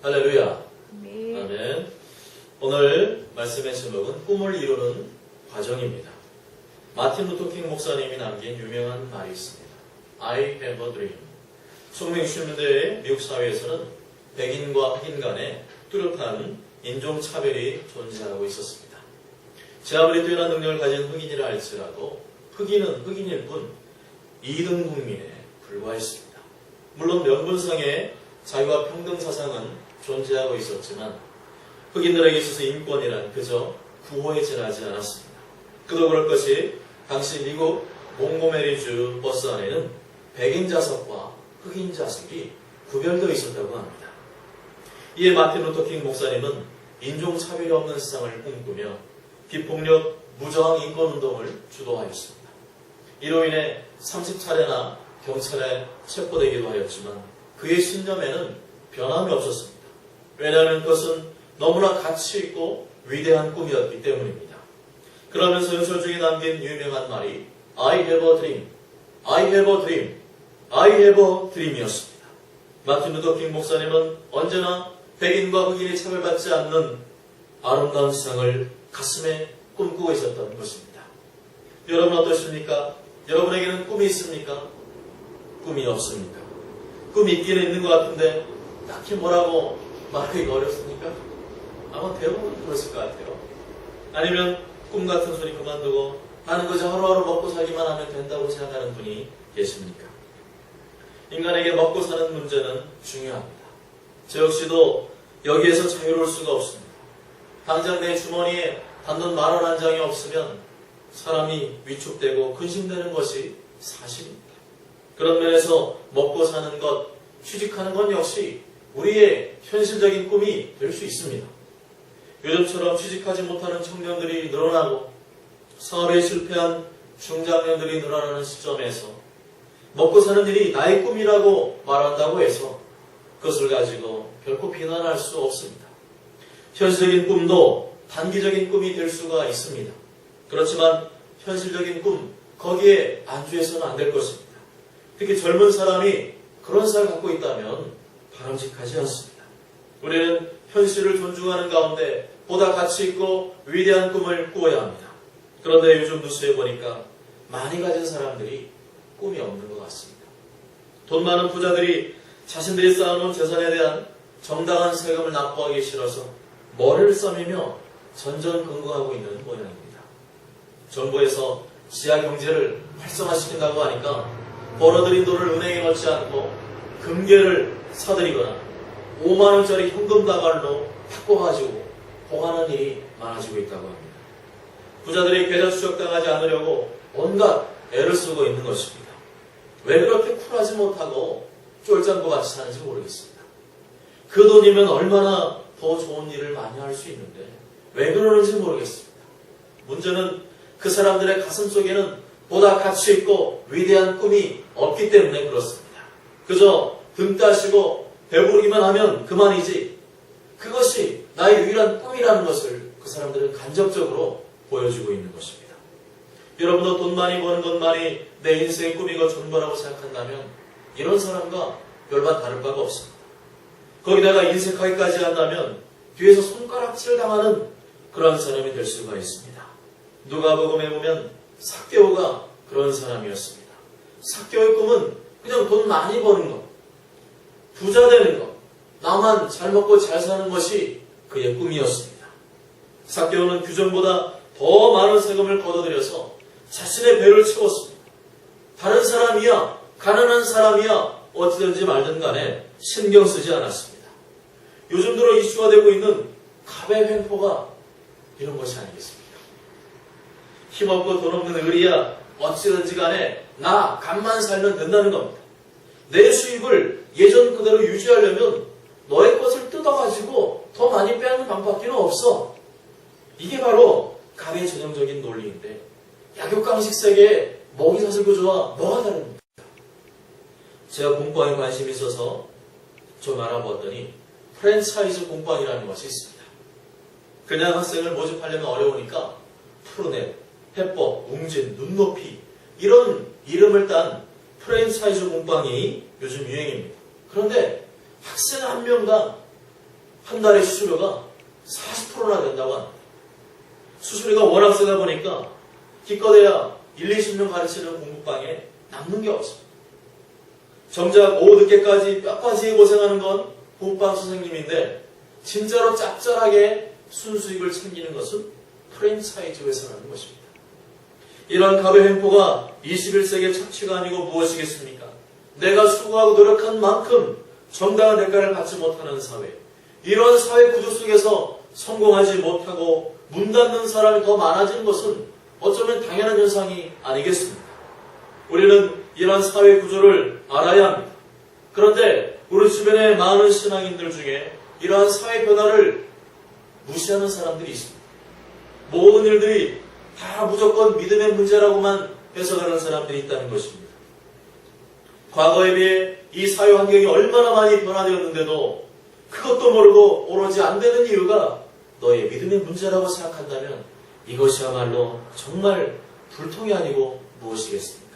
할렐루야. 네. 아멘. 오늘 말씀의 제목은 꿈을 이루는 과정입니다. 마틴 루터 킹 목사님이 남긴 유명한 말이 있습니다. I have a dream. 1960년대의 미국 사회에서는 백인과 흑인 간에 뚜렷한 인종차별이 존재하고 있었습니다. 제 아무리 뛰어난 능력을 가진 흑인이라 할지라도 흑인은 흑인일 뿐 2등 국민에 불과했습니다. 물론 명분상의 자유와 평등 사상은 존재하고 있었지만 흑인들에게 있어서 인권이란 그저 구호에 지나지 않았습니다. 그도 그럴 것이 당시 미국 몽고메리주 버스 안에는 백인 좌석과 흑인 좌석이 구별되어 있었다고 합니다. 이에 마틴 루터 킹 목사님은 인종차별이 없는 세상을 꿈꾸며 비폭력 무저항 인권운동을 주도하였습니다. 이로 인해 30차례나 경찰에 체포되기도 하였지만 그의 신념에는 변함이 없었습니다. 왜냐하면 그것은 너무나 가치있고 위대한 꿈이었기 때문입니다. 그러면서 연설 중에 남긴 유명한 말이 I have a dream, I have a dream, I have a dream이었습니다. 마틴 루터 킹 목사님은 언제나 백인과 흑인이 차별받지 않는 아름다운 세상을 가슴에 꿈꾸고 있었던 것입니다. 여러분 어떠십니까? 여러분에게는 꿈이 있습니까? 꿈이 없습니까? 꿈이 있기는 있는 것 같은데 딱히 뭐라고 말하기가 어렵습니까? 아마 대부분 그랬을 것 같아요. 아니면 꿈 같은 소리 그만두고 나는 그저 하루하루 먹고 살기만 하면 된다고 생각하는 분이 계십니까? 인간에게 먹고 사는 문제는 중요합니다. 저 역시도 여기에서 자유로울 수가 없습니다. 당장 내 주머니에 단돈 10,000원 한 장이 없으면 사람이 위축되고 근심되는 것이 사실입니다. 그런 면에서 먹고 사는 것, 취직하는 것 역시 우리의 현실적인 꿈이 될 수 있습니다. 요즘처럼 취직하지 못하는 청년들이 늘어나고 사업에 실패한 중장년들이 늘어나는 시점에서 먹고 사는 일이 나의 꿈이라고 말한다고 해서 그것을 가지고 결코 비난할 수 없습니다. 현실적인 꿈도 단기적인 꿈이 될 수가 있습니다. 그렇지만 현실적인 꿈, 거기에 안주해서는 안 될 것입니다. 특히 젊은 사람이 그런 생각을 갖고 있다면 바람직하지 않습니다. 우리는 현실을 존중하는 가운데 보다 가치있고 위대한 꿈을 꾸어야 합니다. 그런데 요즘 뉴스에 보니까 많이 가진 사람들이 꿈이 없는 것 같습니다. 돈 많은 부자들이 자신들이 쌓아놓은 재산에 대한 정당한 세금을 납부하기 싫어서 머리를 써매며 전전긍긍하고 있는 모양입니다. 정부에서 지하 경제를 활성화시킨다고 하니까 벌어들인 돈을 은행에 넣지 않고 금괴를 사들이거나 5만원짜리 현금 다발로 바꿔가지고 보관하는 일이 많아지고 있다고 합니다. 부자들이 계좌 추적당하지 않으려고 온갖 애를 쓰고 있는 것입니다. 왜 그렇게 쿨하지 못하고 쫄장구같이 사는지 모르겠습니다. 그 돈이면 얼마나 더 좋은 일을 많이 할 수 있는데 왜 그러는지 모르겠습니다. 문제는 그 사람들의 가슴 속에는 보다 가치있고 위대한 꿈이 없기 때문에 그렇습니다. 그저 등 따시고 배부르기만 하면 그만이지 그것이 나의 유일한 꿈이라는 것을 그 사람들은 간접적으로 보여주고 있는 것입니다. 여러분도 돈 많이 버는 것만이 내 인생의 꿈이고 전부라고 생각한다면 이런 사람과 별반 다를 바가 없습니다. 거기다가 인색하기까지 한다면 뒤에서 손가락질 당하는 그런 사람이 될 수가 있습니다. 누가복음에 보면 삭개오가 그런 사람이었습니다. 삭개오의 꿈은 그냥 돈 많이 버는 것, 부자 되는 것, 나만 잘 먹고 잘 사는 것이 그의 꿈이었습니다. 삭개오는 규정보다 더 많은 세금을 걷어들여서 자신의 배를 채웠습니다. 다른 사람이야, 가난한 사람이야, 어찌든지 말든 간에 신경 쓰지 않았습니다. 요즘 들어 이슈가 되고 있는 갑의 횡포가 이런 것이 아니겠습니까? 힘없고 돈 없는 을이야 어찌든지 간에 나 간만 살면 된다는 겁니다. 내 수입을 예전 그대로 유지하려면 너의 것을 뜯어가지고 더 많이 빼앗는 방법밖에 없어. 이게 바로 갑의 전형적인 논리인데 약육강식 세계에 먹이 사슬 구조와 뭐가 다릅니까? 제가 공부에 관심이 있어서 좀 알아보았더니 프랜차이즈 공부이라는 것이 있습니다. 그냥 학생을 모집하려면 어려우니까 푸르넷, 해법, 웅진, 눈높이 이런 이름을 딴 프랜차이즈 공방이 요즘 유행입니다. 그런데 학생 한 명당 한 달에 수수료가 40%나 된다고 합니다. 수수료가 워낙 세다 보니까 기껏해야 1, 20년 가르치는 공부방에 남는 게 없습니다. 정작 오후 늦게까지 뼈까지 고생하는 건 공부방 선생님인데 진짜로 짭짤하게 순수익을 챙기는 것은 프랜차이즈 회사라는 것입니다. 이러한 갑의 횡포가 21세기의 착취가 아니고 무엇이겠습니까? 내가 수고하고 노력한 만큼 정당한 대가를 받지 못하는 사회, 이런 사회 구조 속에서 성공하지 못하고 문 닫는 사람이 더 많아지는 것은 어쩌면 당연한 현상이 아니겠습니까? 우리는 이러한 사회 구조를 알아야 합니다. 그런데 우리 주변의 많은 신앙인들 중에 이러한 사회 변화를 무시하는 사람들이 있습니다. 모든 일들이 다 무조건 믿음의 문제라고만 해석하는 사람들이 있다는 것입니다. 과거에 비해 이 사회 환경이 얼마나 많이 변화되었는데도 그것도 모르고 오로지 안 되는 이유가 너의 믿음의 문제라고 생각한다면 이것이야말로 정말 불통이 아니고 무엇이겠습니까?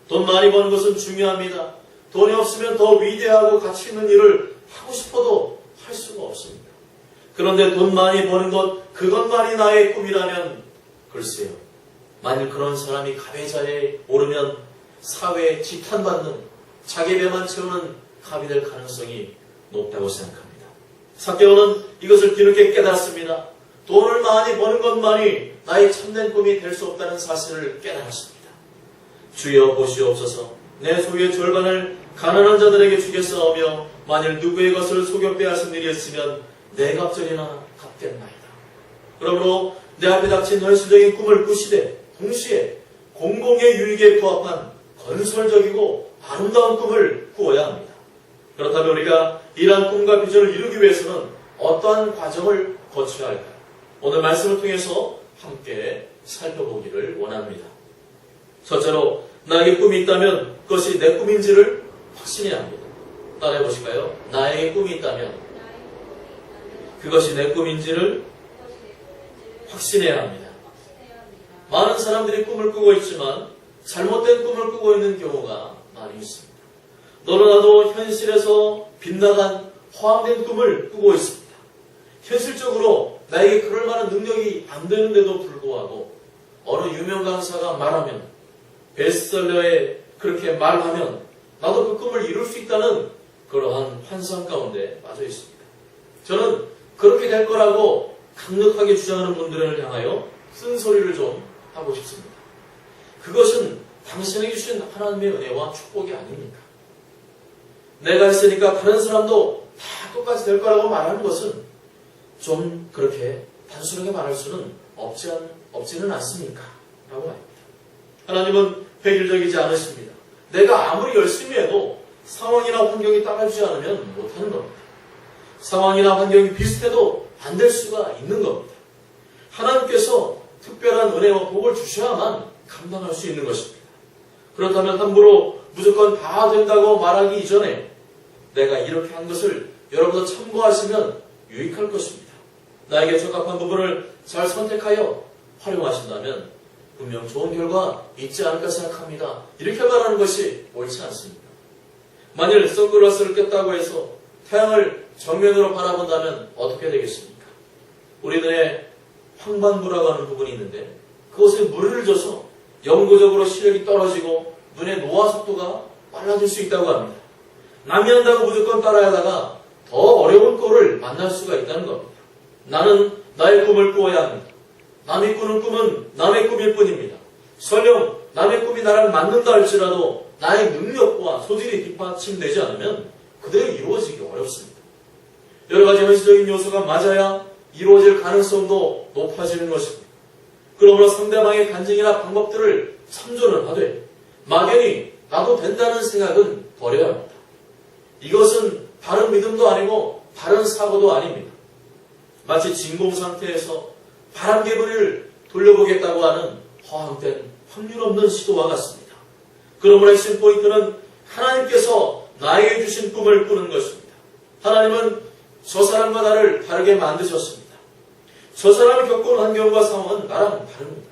돈 많이 버는 것은 중요합니다. 돈이 없으면 더 위대하고 가치 있는 일을 하고 싶어도 할 수가 없습니다. 그런데 돈 많이 버는 것, 그것만이 나의 꿈이라면 글쎄요. 만일 그런 사람이 갑의 자리에 오르면 사회에 지탄받는 자기 배만 채우는 갑이 될 가능성이 높다고 생각합니다. 삭개오는 이것을 뒤늦게 깨달았습니다. 돈을 많이 버는 것만이 나의 참된 꿈이 될 수 없다는 사실을 깨달았습니다. 주여 보시옵소서. 내 소유의 절반을 가난한 자들에게 주겠사오며 만일 누구의 것을 속여 빼앗은 일이 있으면 내 갑절이나 갚겠나이다. 그러므로 내 앞에 닥친 현실적인 꿈을 꾸시되 동시에 공공의 유익에 부합한 건설적이고 아름다운 꿈을 꾸어야 합니다. 그렇다면 우리가 이러한 꿈과 비전을 이루기 위해서는 어떠한 과정을 거쳐야 할까요? 오늘 말씀을 통해서 함께 살펴보기를 원합니다. 첫째로 나에게 꿈이 있다면 그것이 내 꿈인지를 확신해야 합니다. 따라해 보실까요? 나에게 꿈이 있다면 그것이 내 꿈인지를 확신해야 합니다. 많은 사람들이 꿈을 꾸고 있지만 잘못된 꿈을 꾸고 있는 경우가 많이 있습니다. 너도 나도 현실에서 빗나간 허황된 꿈을 꾸고 있습니다. 현실적으로 나에게 그럴 만한 능력이 안 되는데도 불구하고 어느 유명 강사가 말하면 베스트셀러에 그렇게 말하면 나도 그 꿈을 이룰 수 있다는 그러한 환상 가운데 빠져 있습니다. 저는 그렇게 될 거라고 강력하게 주장하는 분들을 향하여 쓴소리를 좀 하고 싶습니다. 그것은 당신에게 주신 하나님의 은혜와 축복이 아닙니까? 내가 했으니까 다른 사람도 다 똑같이 될 거라고 말하는 것은 좀 그렇게 단순하게 말할 수는 없지는 않습니까? 라고 말입니다. 하나님은 획일적이지 않으십니다. 내가 아무리 열심히 해도 상황이나 환경이 따라주지 않으면 못하는 겁니다. 상황이나 환경이 비슷해도 안 될 수가 있는 겁니다. 하나님께서 특별한 은혜와 복을 주셔야만 감당할 수 있는 것입니다. 그렇다면 함부로 무조건 다 된다고 말하기 이전에 내가 이렇게 한 것을 여러분도 참고하시면 유익할 것입니다. 나에게 적합한 부분을 잘 선택하여 활용하신다면 분명 좋은 결과 있지 않을까 생각합니다. 이렇게 말하는 것이 옳지 않습니다. 만일 선글라스를 꼈다고 해서 태양을 정면으로 바라본다면 어떻게 되겠습니까? 우리 눈에 황반부라고 하는 부분이 있는데 그것에 물을 줘서 영구적으로 시력이 떨어지고 눈의 노화 속도가 빨라질 수 있다고 합니다. 남이 한다고 무조건 따라하다가 더 어려운 꼴을 만날 수가 있다는 겁니다. 나는 나의 꿈을 꾸어야 합니다. 남이 꾸는 꿈은 남의 꿈일 뿐입니다. 설령 남의 꿈이 나랑 맞는다 할지라도 나의 능력과 소질이 뒷받침되지 않으면 그대로 이루어지기 어렵습니다. 여러 가지 현실적인 요소가 맞아야 이루어질 가능성도 높아지는 것입니다. 그러므로 상대방의 간증이나 방법들을 참조는 하되 막연히 나도 된다는 생각은 버려야 합니다. 이것은 바른 믿음도 아니고 바른 사고도 아닙니다. 마치 진공 상태에서 바람개구리를 돌려보겠다고 하는 허황된 확률 없는 시도와 같습니다. 그러므로 핵심 포인트는 하나님께서 나에게 주신 꿈을 꾸는 것입니다. 하나님은 저 사람과 나를 다르게 만드셨습니다. 저 사람이 겪은 환경과 상황은 나랑 다릅니다.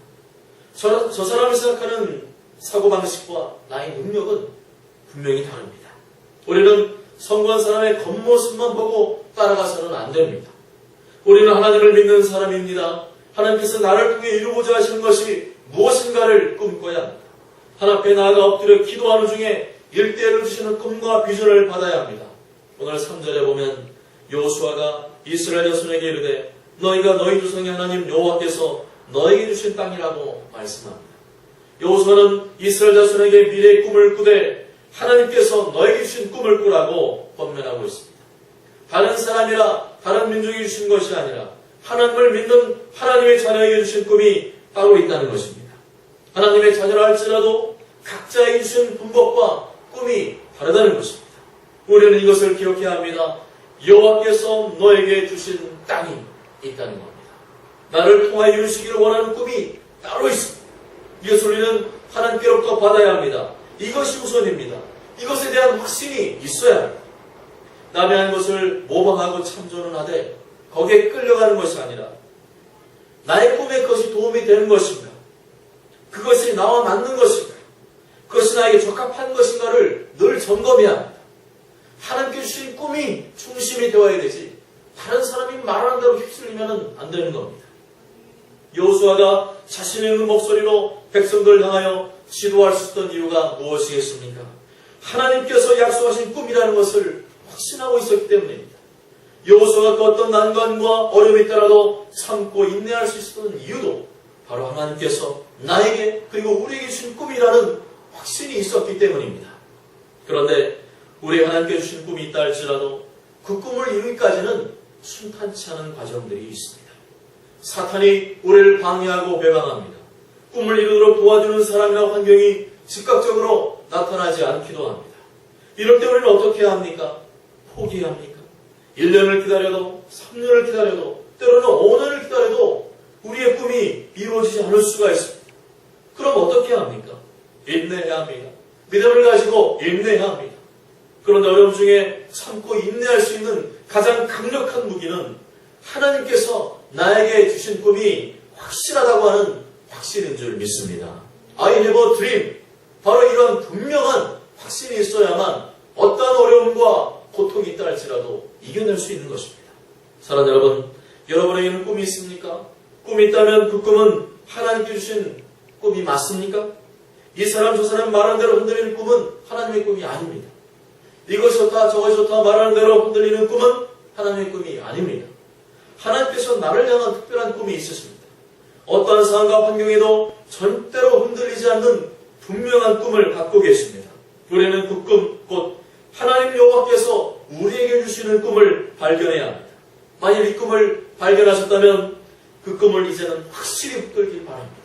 저 사람이 생각하는 사고방식과 나의 능력은 분명히 다릅니다. 우리는 성공한 사람의 겉모습만 보고 따라가서는 안 됩니다. 우리는 하나님을 믿는 사람입니다. 하나님께서 나를 통해 이루고자 하시는 것이 무엇인가를 꿈꿔야 합니다. 하나님 앞에 나아가 엎드려 기도하는 중에 일대일로 주시는 꿈과 비전을 받아야 합니다. 오늘 3절에 보면 여호수아가 이스라엘 자손에게 이르되 너희가 너희 조상의 하나님 여호와께서 너에게 주신 땅이라고 말씀합니다. 여호수아는 이스라엘 자손에게 미래의 꿈을 꾸되 하나님께서 너에게 주신 꿈을 꾸라고 권면하고 있습니다. 다른 사람이라 다른 민족이 주신 것이 아니라 하나님을 믿는 하나님의 자녀에게 주신 꿈이 따로 있다는 것입니다. 하나님의 자녀라 할지라도 각자에게 주신 분법과 꿈이 다르다는 것입니다. 우리는 이것을 기억해야 합니다. 여호와께서 너에게 주신 땅이 있다는 겁니다. 나를 통하여 이루시기를 원하는 꿈이 따로 있습니다. 이것을 우리는 하나님께로부터 받아야 합니다. 이것이 우선입니다. 이것에 대한 확신이 있어야 합니다. 남의 한 것을 모방하고 참조는 하되 거기에 끌려가는 것이 아니라 나의 꿈에 그것이 도움이 되는 것인가? 그것이 나와 맞는 것인가? 그것이 나에게 적합한 것인가를 늘 점검해야 합니다. 하나님께 주신 꿈이 중심이 되어야 되지 다른 사람이 말하는 대로 휩쓸리면 안 되는 겁니다. 여호수아가 자신의 있는 목소리로 백성들을 향하여 지도할 수 있던 이유가 무엇이겠습니까? 하나님께서 약속하신 꿈이라는 것을 확신하고 있었기 때문입니다. 여호수아가 그 어떤 난관과 어려움이 있더라도 참고 인내할 수 있었던 이유도 바로 하나님께서 나에게 그리고 우리에게 주신 꿈이라는 확신이 있었기 때문입니다. 그런데 우리 하나님께 주신 꿈이 있다 할지라도 그 꿈을 이루기까지는 순탄치 않은 과정들이 있습니다. 사탄이 우리를 방해하고 배반합니다. 꿈을 이루도록 도와주는 사람이나 환경이 즉각적으로 나타나지 않기도 합니다. 이럴 때 우리는 어떻게 해야 합니까? 포기해야 합니까? 1년을 기다려도 3년을 기다려도 때로는 5년을 기다려도 우리의 꿈이 이루어지지 않을 수가 있습니다. 그럼 어떻게 해야 합니까? 인내해야 합니다. 믿음을 가지고 인내해야 합니다. 그런데 어려움 중에 참고 인내할 수 있는 가장 강력한 무기는 하나님께서 나에게 주신 꿈이 확실하다고 하는 확신인 줄 믿습니다. I have a dream. 바로 이런 분명한 확신이 있어야만 어떠한 어려움과 고통이 있다 할지라도 이겨낼 수 있는 것입니다. 사랑하는 여러분, 여러분에게는 꿈이 있습니까? 꿈이 있다면 그 꿈은 하나님께 주신 꿈이 맞습니까? 이 사람 저 사람 말하는 대로 흔들리는 꿈은 하나님의 꿈이 아닙니다. 이것이 좋다 저것이 좋다 말하는 대로 흔들리는 꿈은 하나님의 꿈이 아닙니다. 하나님께서 나를 향한 특별한 꿈이 있으십니다. 어떠한 상황과 환경에도 절대로 흔들리지 않는 분명한 꿈을 갖고 계십니다. 우리는 그 꿈, 곧 하나님 여호와께서 우리에게 주시는 꿈을 발견해야 합니다. 만일 이 꿈을 발견하셨다면 그 꿈을 이제는 확실히 붙들길 바랍니다.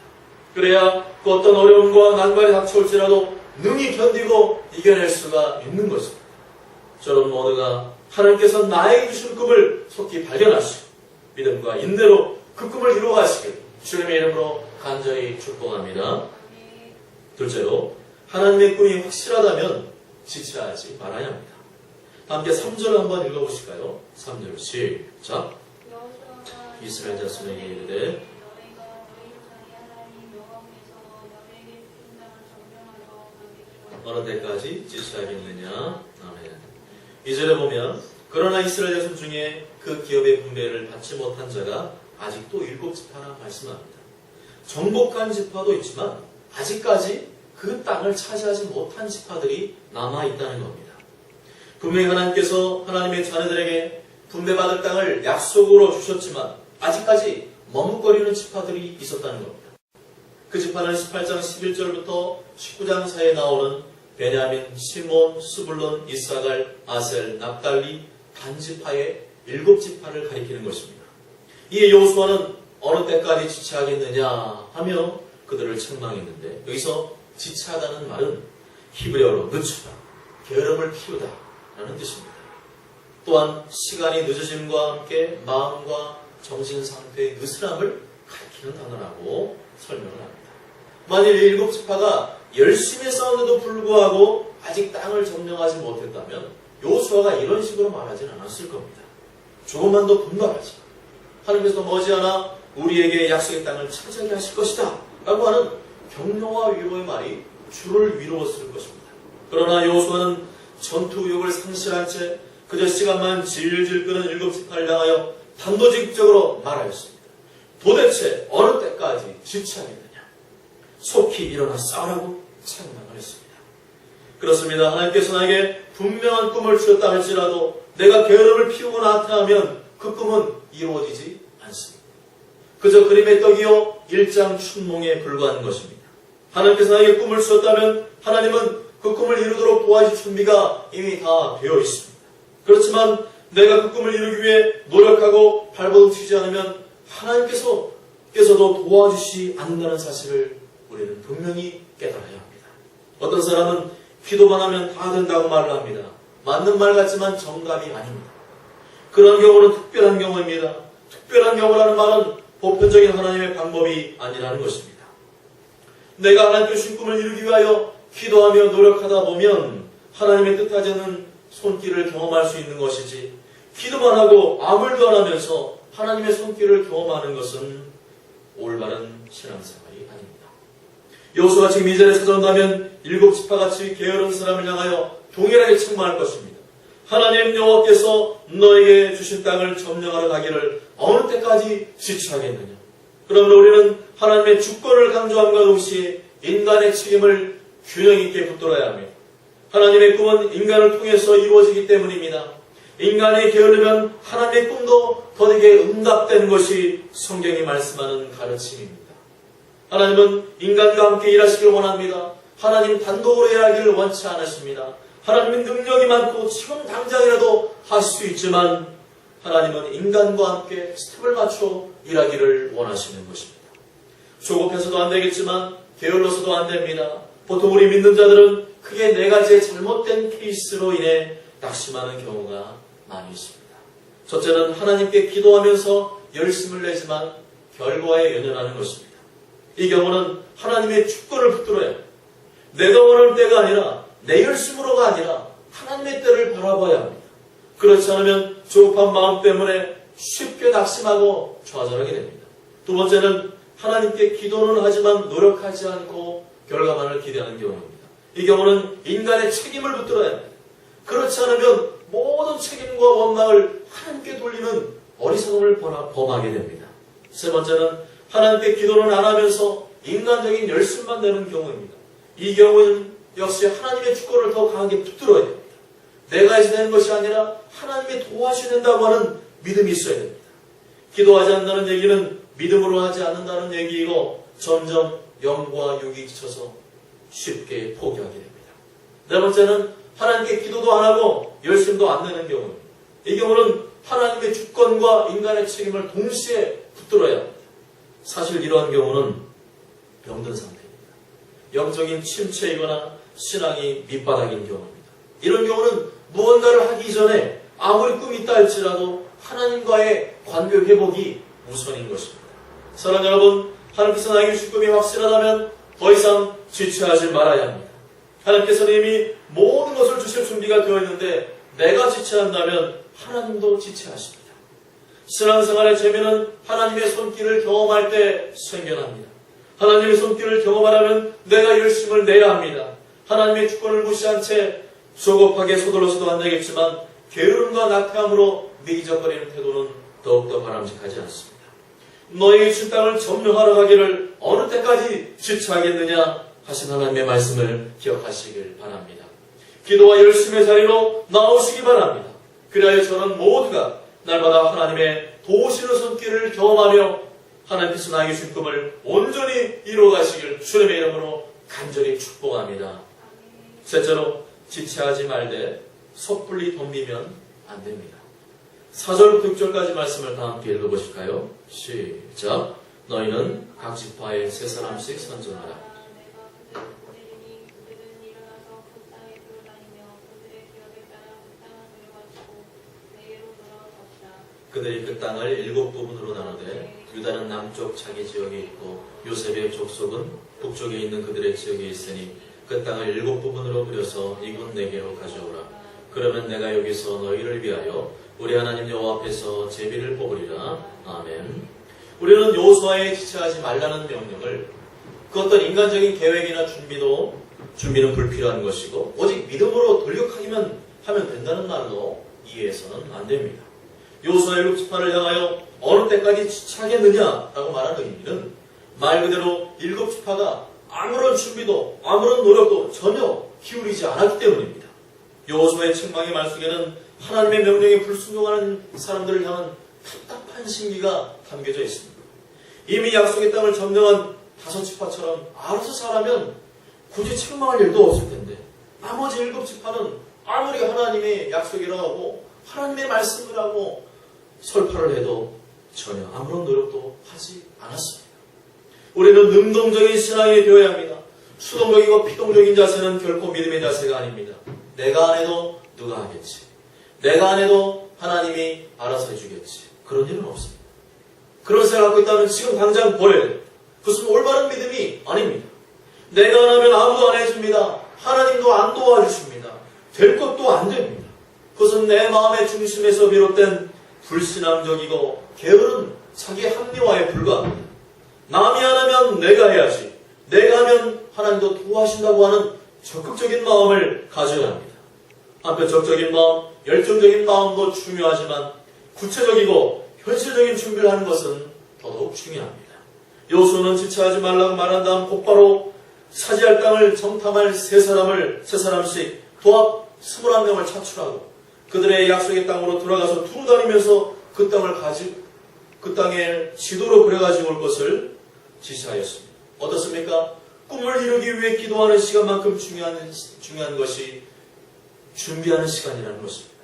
그래야 그 어떤 어려움과 난관이 닥쳐올지라도 능히 견디고 이겨낼 수가 있는 것입니다. 저런 모두가 하나님께서 나에게 주신 꿈을 속히 발견하시고 믿음과 인내로 그 꿈을 이루어가시길 주님의 이름으로 간절히 축복합니다. 둘째로 하나님의 꿈이 확실하다면 지체하지 말아야 합니다. 함께 3절 한번 읽어보실까요? 3절 시작. 이스라엘 자손에게 이르되 어느 때까지 지체하겠느냐. 아멘. 2절에 보면 그러나 이스라엘 자손 중에 그 기업의 분배를 받지 못한 자가 아직도 7지파라 말씀합니다. 정복한 지파도 있지만 아직까지 그 땅을 차지하지 못한 지파들이 남아있다는 겁니다. 분명히 하나님께서 하나님의 자녀들에게 분배받을 땅을 약속으로 주셨지만 아직까지 머뭇거리는 지파들이 있었다는 겁니다. 그 지파는 18장 11절부터 19장 사이에 나오는 베냐민, 시몬, 스불론, 이사갈, 아셀, 납달리, 단지파의 7지파를 가리키는 것입니다. 이에 여호수아는 어느 때까지 지체하겠느냐 하며 그들을 책망했는데 여기서 지체하다는 말은 히브리어로 늦추다, 게으름을 피우다 라는 뜻입니다. 또한 시간이 늦어짐과 함께 마음과 정신 상태의 느슨함을 가리키는 단어라고 설명을 합니다. 만일 7지파가 열심히 싸웠는데도 불구하고 아직 땅을 점령하지 못했다면 여호수아가 이런 식으로 말하지는 않았을 겁니다. 조금만 더 분발하지. 하나님께서 머지않아 우리에게 약속의 땅을 차지하게 하실 것이다 라고 하는 격려와 위로의 말이 주를 위로웠을 것입니다. 그러나 여호수아는 전투 의욕을 상실한 채 그저 시간만 질질 끄는 7지파를 향하여 단도직입적으로 말하였습니다. 도대체 어느 때까지 지체하겠느냐? 속히 일어나 싸우라고 책망을 했습니다. 그렇습니다. 하나님께서 나에게 분명한 꿈을 주셨다 할지라도 내가 게으름을 피우고 나타나면 그 꿈은 이루어지지 않습니다. 그저 그림의 떡이요 일장 춘몽에 불과한 것입니다. 하나님께서 나에게 꿈을 주셨다면 하나님은 그 꿈을 이루도록 도와줄 준비가 이미 다 되어 있습니다. 그렇지만 내가 그 꿈을 이루기 위해 노력하고 발버둥치지 않으면 하나님께서도 도와주시지 않는다는 사실을 우리는 분명히 깨달아야 합니다. 어떤 사람은 기도만 하면 다 된다고 말을 합니다. 맞는 말 같지만 정답이 아닙니다. 그런 경우는 특별한 경우입니다. 특별한 경우라는 말은 보편적인 하나님의 방법이 아니라는 것입니다. 내가 하나님께 주신 꿈을 이루기 위하여 기도하며 노력하다 보면 하나님의 뜻하지 않는 손길을 경험할 수 있는 것이지, 기도만 하고 아무 일도 안 하면서 하나님의 손길을 경험하는 것은 올바른 신앙생활이 아닙니다. 여호수아가 지금 2절에 찾아온다면 7지파같이 게으른 사람을 향하여 동일하게 책망할 것입니다. 하나님 여호와께서 너에게 주신 땅을 점령하러 가기를 어느 때까지 지체하겠느냐? 그러면 우리는 하나님의 주권을 강조함과 동시에 인간의 책임을 균형 있게 붙들어야 합니다. 하나님의 꿈은 인간을 통해서 이루어지기 때문입니다. 인간이 게으르면 하나님의 꿈도 더디게 응답되는 것이 성경이 말씀하는 가르침입니다. 하나님은 인간과 함께 일하시길 원합니다. 하나님 단독으로 일하기를 원치 않으십니다. 하나님은 능력이 많고 지금 당장이라도 하실 수 있지만 하나님은 인간과 함께 스텝을 맞춰 일하기를 원하시는 것입니다. 조급해서도 안 되겠지만 게을러서도 안 됩니다. 보통 우리 믿는 자들은 크게 4가지의 잘못된 케이스로 인해 낙심하는 경우가 많이 있습니다. 첫째는 하나님께 기도하면서 열심을 내지만 결과에 연연하는 것입니다. 이 경우는 하나님의 주권을 붙들어야 합니다. 내가 원하는 때가 아니라 내 열심으로가 아니라 하나님의 때를 바라봐야 합니다. 그렇지 않으면 조급한 마음 때문에 쉽게 낙심하고 좌절하게 됩니다. 두 번째는 하나님께 기도는 하지만 노력하지 않고 결과만을 기대하는 경우입니다. 이 경우는 인간의 책임을 붙들어야 합니다. 그렇지 않으면 모든 책임과 원망을 하나님께 돌리는 어리석음을 범하게 됩니다. 세 번째는 하나님께 기도는 안 하면서 인간적인 열심만 내는 경우입니다. 이 경우는 역시 하나님의 주권을 더 강하게 붙들어야 됩니다. 내가 해서 되는 것이 아니라 하나님의 도와주셔야 된다고 하는 믿음이 있어야 됩니다. 기도하지 않는다는 얘기는 믿음으로 하지 않는다는 얘기이고 점점 영과 육이 지쳐서 쉽게 포기하게 됩니다. 네 번째는 하나님께 기도도 안 하고 열심도 안 내는 경우입니다. 이 경우는 하나님의 주권과 인간의 책임을 동시에 붙들어야 합니다. 사실 이러한 경우는 병든 상태입니다. 영적인 침체이거나 신앙이 밑바닥인 경우입니다. 이런 경우는 무언가를 하기 전에 아무리 꿈이 있다 할지라도 하나님과의 관계 회복이 우선인 것입니다. 사랑하는 여러분, 하나님께서 나에게 주신 꿈이 확실하다면 더 이상 지체하지 말아야 합니다. 하나님께서는 이미 모든 것을 주실 준비가 되어 있는데 내가 지체한다면 하나님도 지체하십니다. 신앙생활의 재미는 하나님의 손길을 경험할 때 생겨납니다. 하나님의 손길을 경험하려면 내가 열심을 내야 합니다. 하나님의 주권을 무시한 채 조급하게 서둘러서도 안 되겠지만 게으름과 나태함으로 미기적거리는 태도는 더욱더 바람직하지 않습니다. 너희의 준 땅을 점령하러 가기를 어느 때까지 지체하겠느냐 하신 하나님의 말씀을 기억하시길 바랍니다. 기도와 열심의 자리로 나오시기 바랍니다. 그리하여 저는 모두가 날마다 하나님의 도우시는 손길을 경험하며 하나님께서 나에게 준 꿈을 온전히 이루어가시길 주님의 이름으로 간절히 축복합니다. 셋째로, 지체하지 말되 섣불리 덤비면 안 됩니다. 4절부터 6절까지 말씀을 다 함께 읽어보실까요? 시작. 너희는 각 지파에 3사람씩 선전하라. 그들이 그 땅을 7부분으로 나누되 유다는 남쪽 자기 지역에 있고 요셉의 족속은 북쪽에 있는 그들의 지역에 있으니 그 땅을 7부분으로 부려서 이곳 내게로 가져오라. 그러면 내가 여기서 너희를 위하여 우리 하나님 여호와 앞에서 제비를 뽑으리라. 아멘. 우리는 여호수아에 지체하지 말라는 명령을 그 어떤 인간적인 계획이나 준비도 준비는 불필요한 것이고 오직 믿음으로 돌격하기만 하면 된다는 말로 이해해서는 안 됩니다. 여호수아 7지파를 향하여 어느 때까지 지체하겠느냐라고 말하는 의미는 말 그대로 7지파가 아무런 준비도 아무런 노력도 전혀 기울이지 않았기 때문입니다. 여호수아의 책망의 말 속에는 하나님의 명령에 불순종하는 사람들을 향한 답답한 심기가 담겨져 있습니다. 이미 약속의 땅을 점령한 5지파처럼 알아서 잘하면 굳이 책망할 일도 없을 텐데 나머지 7지파는 아무리 하나님의 약속이라고 하고 하나님의 말씀을 하고 설파를 해도 전혀 아무런 노력도 하지 않았습니다. 우리는 능동적인 신앙이 되어야 합니다. 수동적이고 피동적인 자세는 결코 믿음의 자세가 아닙니다. 내가 안 해도 누가 하겠지. 내가 안 해도 하나님이 알아서 해주겠지. 그런 일은 없습니다. 그런 생각을 갖고 있다면 지금 당장 버려야 됩니다. 그것은 올바른 믿음이 아닙니다. 내가 안 하면 아무도 안 해줍니다. 하나님도 안 도와주십니다. 될 것도 안 됩니다. 그것은 내 마음의 중심에서 비롯된 불신앙적이고 게으른 자기 합리화에 불과합니다. 남이 안 하면 내가 해야지. 내가 하면 하나님도 도와주신다고 하는 적극적인 마음을 가져야 합니다. 한편 적극적인 마음, 열정적인 마음도 중요하지만 구체적이고 현실적인 준비를 하는 것은 더더욱 중요합니다. 여호수아는 지체하지 말라고 말한 다음 곧바로 차지할 땅을 정탐할 세 사람씩 도합 21명을 차출하고 그들의 약속의 땅으로 들어가서 두루 다니면서 그 땅을 지도로 그려가지고 올 것을 지시하였습니다. 어떻습니까? 꿈을 이루기 위해 기도하는 시간만큼 중요한 것이 준비하는 시간이라는 것입니다.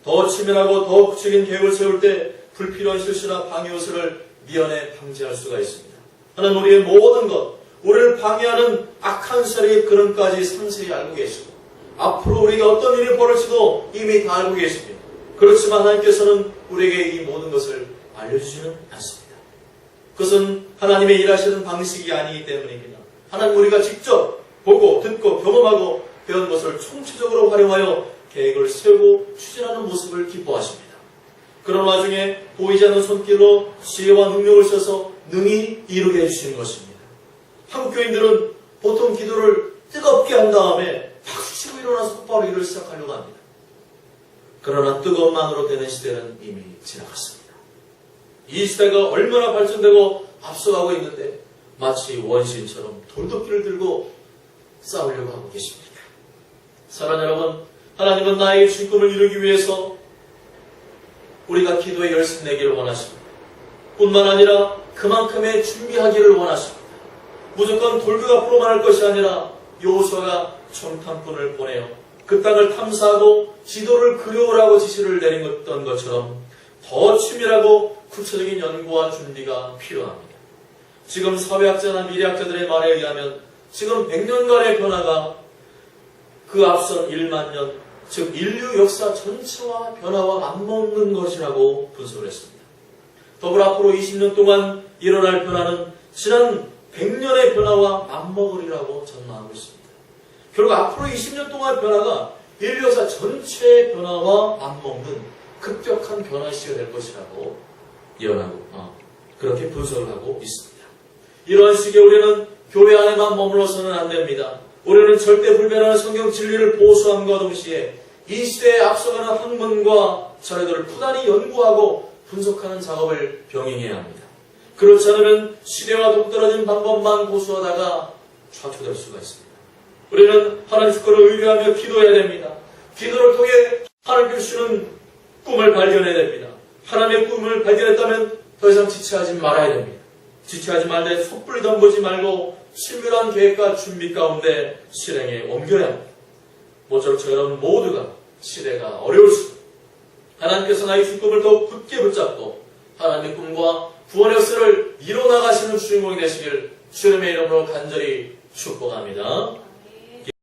더 치밀하고 더 구체적인 계획을 세울 때 불필요한 실수나 방해 요소를 미연에 방지할 수가 있습니다. 하나님 우리의 모든 것, 우리를 방해하는 악한 세력의 근원까지 상세히 알고 계시고 앞으로 우리가 어떤 일이 벌어질지도 이미 다 알고 계십니다. 그렇지만 하나님께서는 우리에게 이 모든 것을 알려주지는 않습니다. 그것은 하나님의 일하시는 방식이 아니기 때문입니다. 하나님 우리가 직접 보고 듣고 경험하고 배운 것을 총체적으로 활용하여 계획을 세우고 추진하는 모습을 기뻐하십니다. 그런 와중에 보이지 않는 손길로 지혜와 능력을 써서 능히 이루게 해주시는 것입니다. 한국 교인들은 보통 기도를 뜨겁게 한 다음에 박수치고 일어나서 똑바로 일을 시작하려고 합니다. 그러나 뜨거운 만으로 되는 시대는 이미 지나갔습니다. 이 시대가 얼마나 발전되고 앞서가고 있는데 마치 원시인처럼 돌도끼를 들고 싸우려고 하고 계십니다. 사랑하는 여러분, 하나님은 나에게 주신 꿈을 이루기 위해서 우리가 기도에 열심 내기를 원하십니다. 뿐만 아니라 그만큼의 준비하기를 원하십니다. 무조건 돌격 앞으로만 할 것이 아니라 여호수아가 정탐꾼을 보내어 그 땅을 탐사하고 지도를 그려오라고 지시를 내렸던 것처럼 더 치밀하고 구체적인 연구와 준비가 필요합니다. 지금 사회학자나 미래학자들의 말에 의하면 지금 100년간의 변화가 그 앞선 1만 년, 즉 인류 역사 전체와 변화와 맞먹는 것이라고 분석을 했습니다. 더불어 앞으로 20년 동안 일어날 변화는 지난 100년의 변화와 맞먹으리라고 전망하고 있습니다. 결국 앞으로 20년 동안 변화가 인류 역사 전체의 변화와 맞먹는 급격한 변화 시기가 될 것이라고 예언하고 그렇게 분석을 하고 있습니다. 이러한 시기에 우리는 교회 안에만 머물러서는 안 됩니다. 우리는 절대 불변하는 성경 진리를 보수함과 동시에 이 시대에 앞서가는 학문과 자료들을 부단히 연구하고 분석하는 작업을 병행해야 합니다. 그렇지 않으면 시대와 동떨어진 방법만 고수하다가 좌초될 수가 있습니다. 우리는 하나님 주권을 의뢰하며 기도해야 됩니다. 기도를 통해 하나님께 주시는 꿈을 발견해야 됩니다. 하나님의 꿈을 발견했다면 더 이상 지체하지 말아야 됩니다. 지체하지 말되 섣불리 덤보지 말고 친밀한 계획과 준비 가운데 실행에 옮겨야 합니다. 모쪼록 저 여러분 모두가 시대가 어려울수록 하나님께서 나의 준 꿈을 더욱 굳게 붙잡고 하나님의 꿈과 구원의 역사를 이뤄나가시는 주인공이 되시길 주님의 이름으로 간절히 축복합니다.